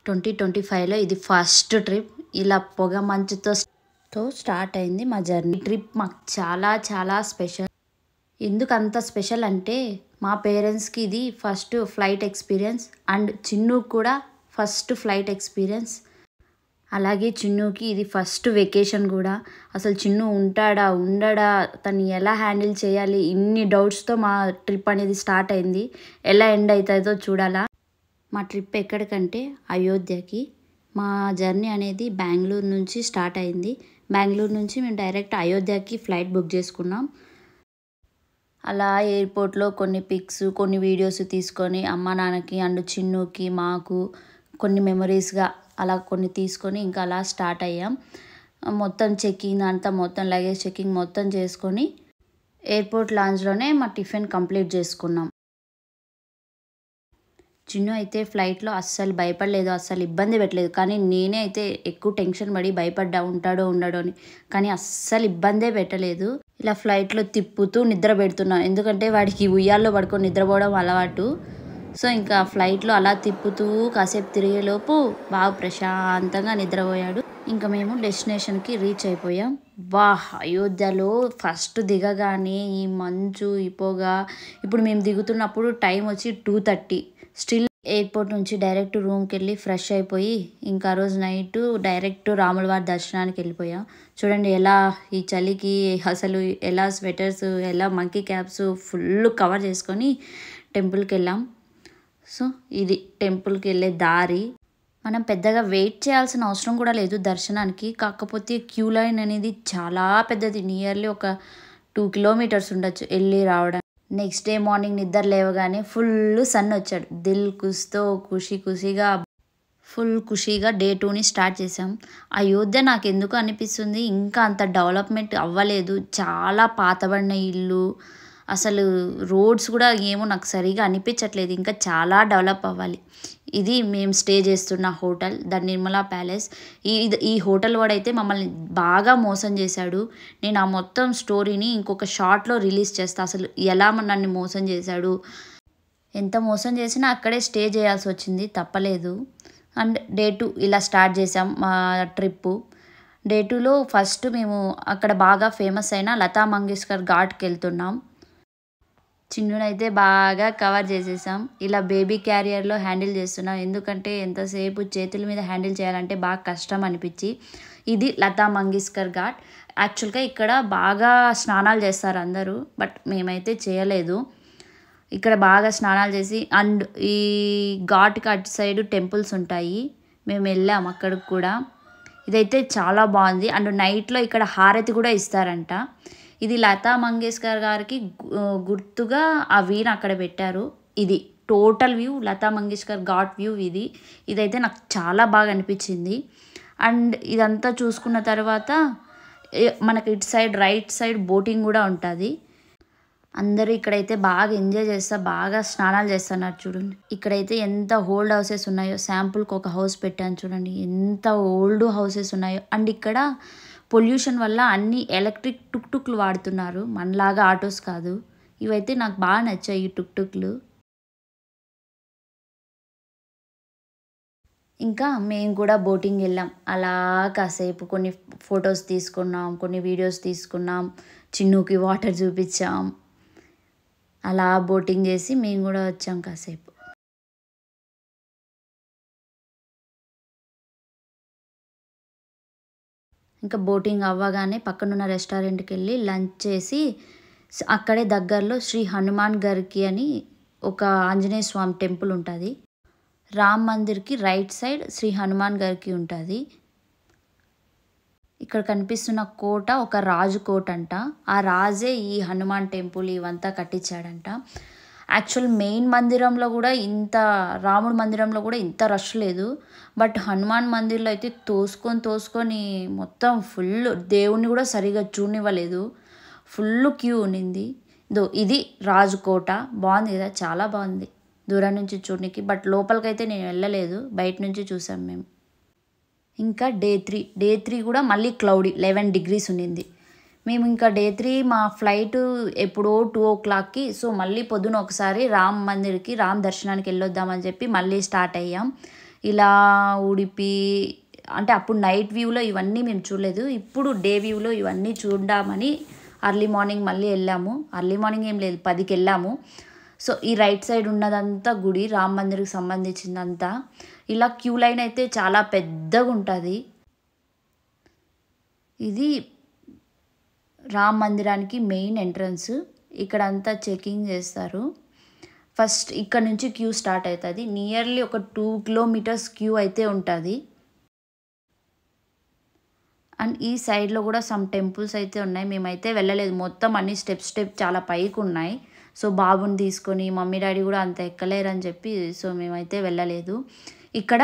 2025లో ఇది first trip. ఇలా పొగ మంచుతో స్టార్ట్ అయింది మా జర్నీ. ట్రిప్ మాకు చాలా చాలా స్పెషల్. ఎందుకు అంత స్పెషల్ అంటే మా పేరెంట్స్కి ఇది first flight experience and Chinnu కూడా ఫస్ట్ ఫ్లైట్ ఎక్స్పీరియన్స్. అలాగే చిన్నుకి ఇది ఫస్ట్ వెకేషన్ కూడా. అసలు చిన్ను ఉంటాడా ఉండడా, తను ఎలా హ్యాండిల్ చేయాలి, ఇన్ని డౌట్స్తో మా ట్రిప్ అనేది స్టార్ట్ అయింది. ఎలా ఎండ్ అవుతుందో చూడాలా. మా ట్రిప్ ఎక్కడికంటే అయోధ్యకి. మా జర్నీ అనేది బెంగళూరు నుంచి స్టార్ట్ అయింది. బెంగళూరు నుంచి మేము డైరెక్ట్ అయోధ్యకి ఫ్లైట్ బుక్ చేసుకున్నాం. అలా ఎయిర్పోర్ట్లో కొన్ని పిక్స్ కొన్ని వీడియోస్ తీసుకొని అమ్మ నాన్నకి అండ్ చిన్నుకి మాకు కొన్ని మెమరీస్గా అలా కొన్ని తీసుకొని ఇంకా అలా స్టార్ట్ అయ్యాం. మొత్తం చెక్కింగ్ అంతా మొత్తం లగేజ్ చెక్కింగ్ మొత్తం చేసుకొని ఎయిర్పోర్ట్ లాంజ్లోనే మా టిఫిన్ కంప్లీట్ చేసుకున్నాం. చిన్ను అయితే ఫ్లైట్లో అస్సలు భయపడలేదు, అస్సలు ఇబ్బంది పెట్టలేదు. కానీ నేనే అయితే ఎక్కువ టెన్షన్ పడి భయపడ్డా ఉంటాడో ఉండడో అని. కానీ అస్సలు ఇబ్బందే పెట్టలేదు. ఇలా ఫ్లైట్లో తిప్పుతూ నిద్ర పెడుతున్నాను, ఎందుకంటే వాడికి ఉయ్యాల్లో పడుకొని నిద్రపోవడం అలవాటు. సో ఇంకా ఫ్లైట్లో అలా తిప్పుతూ కాసేపు తిరిగేలోపు బాగా ప్రశాంతంగా నిద్రపోయాడు. ఇంకా మేము డెస్టినేషన్కి రీచ్ అయిపోయాం. అయోధ్యలో ఫస్ట్ దిగగానే ఈ మంచు ఈ పొగ. ఇప్పుడు మేము దిగుతున్నప్పుడు టైం వచ్చి 2:30. స్టిల్ ఎయిర్పోర్ట్ నుంచి డైరెక్ట్ రూమ్కి వెళ్ళి ఫ్రెష్ అయిపోయి ఇంకా ఆ రోజు నైట్ డైరెక్ట్ రాములవారి దర్శనానికి వెళ్ళిపోయాం. చూడండి ఎలా ఈ చలికి అసలు ఎలా స్వెటర్స్ ఎలా మంకీ క్యాప్స్ ఫుల్ కవర్ చేసుకొని టెంపుల్కి వెళ్ళాం. సో ఇది టెంపుల్కి వెళ్ళే దారి. మనం పెద్దగా వెయిట్ చేయాల్సిన అవసరం కూడా లేదు దర్శనానికి. కాకపోతే క్యూ లైన్ అనేది చాలా పెద్దది. నియర్లీ ఒక 2 కిలోమీటర్స్ ఉండొచ్చు వెళ్ళి రావడానికి. నెక్స్ట్ డే మార్నింగ్ నిద్ర లేవగానే ఫుల్ సన్ వచ్చాడు. దిల్ ఖుష్తో ఫుల్ ఖుషీగా డే 2ని స్టార్ట్ చేసాం. అయోధ్య నాకు ఎందుకు అనిపిస్తుంది ఇంకా అంత డెవలప్మెంట్ అవ్వలేదు. చాలా పాతబడిన ఇల్లు, అసలు రోడ్స్ కూడా ఏమో నాకు సరిగా అనిపించట్లేదు. ఇంకా చాలా డెవలప్ అవ్వాలి. ఇది మేము స్టే చేస్తున్న హోటల్ ద నిర్మలా ప్యాలెస్. ఈ హోటల్ వాడైతే మమ్మల్ని బాగా మోసం చేశాడు. నేను ఆ మొత్తం స్టోరీని ఇంకొక షార్ట్లో రిలీజ్ చేస్తాను. అసలు ఎలా నన్ను మోసం చేశాడు, ఎంత మోసం చేసినా అక్కడే స్టే చేయాల్సి వచ్చింది, తప్పలేదు. అండ్ డే 2 ఇలా స్టార్ట్ చేసాం మా ట్రిప్పు. డే 2లో ఫస్ట్ మేము అక్కడ బాగా ఫేమస్ అయిన లతా మంగేష్కర్ ఘాట్కి వెళ్తున్నాం. చిన్నునైతే బాగా కవర్ చేసేసాం. ఇలా బేబీ క్యారియర్లో హ్యాండిల్ చేస్తున్నాం, ఎందుకంటే ఎంతసేపు చేతుల మీద హ్యాండిల్ చేయాలంటే బాగా కష్టం అనిపించి. ఇది లతా మంగేష్కర్ ఘాట్. యాక్చువల్గా ఇక్కడ బాగా స్నానాలు చేస్తారు అందరూ, బట్ మేమైతే చేయలేదు. ఇక్కడ బాగా స్నానాలు చేసి అండ్ ఈ ఘాట్కి అటు సైడ్ టెంపుల్స్ ఉంటాయి, మేము వెళ్ళాం అక్కడికి కూడా. ఇదైతే చాలా బాగుంది. అండ్ నైట్లో ఇక్కడ హారతి కూడా ఇస్తారంట. ఇది లతా మంగేష్కర్ గారికి గుర్తుగా ఆ వీణ అక్కడ పెట్టారు. ఇది total view Lata Mangeshkar Ghat view ఇది. ఇదైతే నాకు చాలా బాగా అనిపించింది. అండ్ ఇదంతా చూసుకున్న తర్వాత మనకి ఇటు సైడ్ రైట్ సైడ్ బోటింగ్ కూడా ఉంటుంది. అందరూ ఇక్కడైతే బాగా ఎంజాయ్ చేస్తా బాగా స్నానాలు చేస్తున్నారు. చూడండి ఇక్కడైతే ఎంత ఓల్డ్ హౌసెస్ ఉన్నాయో. శాంపుల్కి ఒక హౌస్ పెట్టాను చూడండి, ఎంత ఓల్డ్ హౌసెస్ ఉన్నాయో. అండ్ ఇక్కడ పొల్యూషన్ వల్ల అన్ని ఎలక్ట్రిక్ టుక్టుక్లు వాడుతున్నారు, మనలాగా ఆటోస్ కాదు. ఇవైతే నాకు బాగా నచ్చాయి ఈ టుక్టుక్లు. ఇంకా మేము కూడా బోటింగ్ వెళ్ళాం. అలా కాసేపు కొన్ని ఫొటోస్ తీసుకున్నాం, కొన్ని వీడియోస్ తీసుకున్నాం, చిన్నుకి వాటర్ చూపించాం. అలా బోటింగ్ చేసి మేము కూడా వచ్చాం కాసేపు. ఇంకా బోటింగ్ అవ్వగానే పక్కనున్న రెస్టారెంట్కి వెళ్ళి లంచ్ చేసి అక్కడే దగ్గరలో శ్రీ హనుమాన్ గర్కి అని ఒక ఆంజనేయ స్వామి టెంపుల్ ఉంటుంది. రామ్ మందిర్కి రైట్ సైడ్ శ్రీ హనుమాన్ గర్కి ఉంటుంది. ఇక్కడ కనిపిస్తున్న కోట ఒక రాజు కోట అంట. ఆ రాజే ఈ హనుమాన్ టెంపుల్ ఇవంతా కట్టించాడంట. యాక్చువల్ మెయిన్ మందిరంలో కూడా రాముడి మందిరంలో కూడా ఇంత రష్ లేదు. బట్ హనుమాన్ మందిర్లో అయితే తోసుకొని మొత్తం ఫుల్, దేవుణ్ణి కూడా సరిగా చూడనివ్వలేదు, ఫుల్ క్యూ ఉండింది. ఇది రాజు కోట. బాగుంది కదా, చాలా బాగుంది దూరం నుంచి చూడడానికి. బట్ లోపలికైతే నేను వెళ్ళలేదు, బయట నుంచి చూసాం మేము. ఇంకా డే 3 కూడా మళ్ళీ క్లౌడీ 11 degrees ఉండింది. మేము ఇంకా డే 3 మా ఫ్లైట్ ఎప్పుడో 2 o'clockకి. సో మళ్ళీ పొద్దున ఒకసారి రామ్ మందిర్కి రామ్ దర్శనానికి వెళ్ళొద్దామని చెప్పి మళ్ళీ స్టార్ట్ అయ్యాం. ఇలా ఉడిపి అంటే అప్పుడు నైట్ వ్యూలో ఇవన్నీ మేము చూడలేదు. ఇప్పుడు డే వ్యూలో ఇవన్నీ చూద్దామని ఎర్లీ మార్నింగ్ మళ్ళీ వెళ్ళాము. ఎర్లీ మార్నింగ్ ఏం లేదు, 10కి వెళ్ళాము. సో ఈ రైట్ సైడ్ ఉన్నదంతా గుడి, రామ్ మందిర్కి సంబంధించిందంతా. ఇలా క్యూ లైన్ అయితే చాలా పెద్దగా ఉంటుంది. ఇది రామ్ మందిరానికి మెయిన్ ఎంట్రన్స్. ఇక్కడ అంతా చెకింగ్ చేస్తారు. ఫస్ట్ ఇక్కడ నుంచి క్యూ స్టార్ట్ అవుతుంది. నియర్లీ ఒక 2 కిలోమీటర్స్ క్యూ అయితే ఉంటుంది. అండ్ ఈ సైడ్లో కూడా సమ్ టెంపుల్స్ అయితే ఉన్నాయి. మేమైతే వెళ్ళలేదు, మొత్తం అన్ని స్టెప్ చాలా పైకి ఉన్నాయి. సో బాబుని తీసుకొని మమ్మీ డాడీ కూడా అంత ఎక్కలేరని చెప్పి సో మేమైతే వెళ్ళలేదు. ఇక్కడ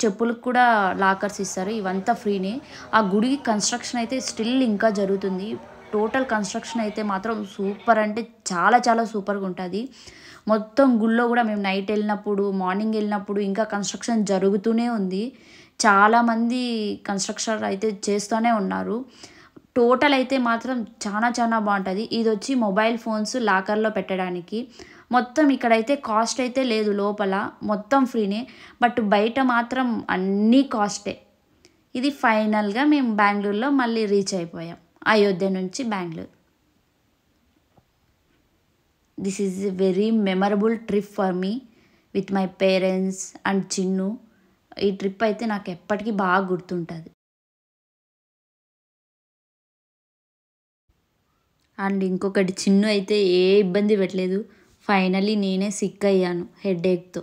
చెప్పులకు కూడా లాకర్స్ ఇస్తారు, ఇవంతా ఫ్రీనే. ఆ గుడికి కన్స్ట్రక్షన్ అయితే స్టిల్ ఇంకా జరుగుతుంది. టోటల్ కన్స్ట్రక్షన్ అయితే మాత్రం సూపర్ అంటే చాలా సూపర్గా ఉంటుంది. మొత్తం గుళ్ళో కూడా మేము నైట్ వెళ్ళినప్పుడు, మార్నింగ్ వెళ్ళినప్పుడు ఇంకా కన్స్ట్రక్షన్ జరుగుతూనే ఉంది. చాలామంది కన్స్ట్రక్షన్ అయితే చేస్తూనే ఉన్నారు. టోటల్ అయితే మాత్రం చాలా బాగుంటుంది. ఇది వచ్చి మొబైల్ ఫోన్స్ లాకర్లో పెట్టడానికి. మొత్తం ఇక్కడైతే కాస్ట్ అయితే లేదు, లోపల మొత్తం ఫ్రీనే. బట్ బయట మాత్రం అన్నీ కాస్టే. ఇది ఫైనల్గా మేము బెంగళూరులో మళ్ళీ రీచ్ అయిపోయాం, అయోధ్య నుంచి Bengaluru. This is a very memorable trip for me with my parents and Chinnu. ఈ ట్రిప్ అయితే నాకు ఎప్పటికీ బాగా గుర్తుంటుంది. అండ్ ఇంకొకటి, చిన్ను అయితే ఏ ఇబ్బంది పెట్టలేదు. ఫైనల్లీ నేనే సిక్ అయ్యాను హెడేక్తో.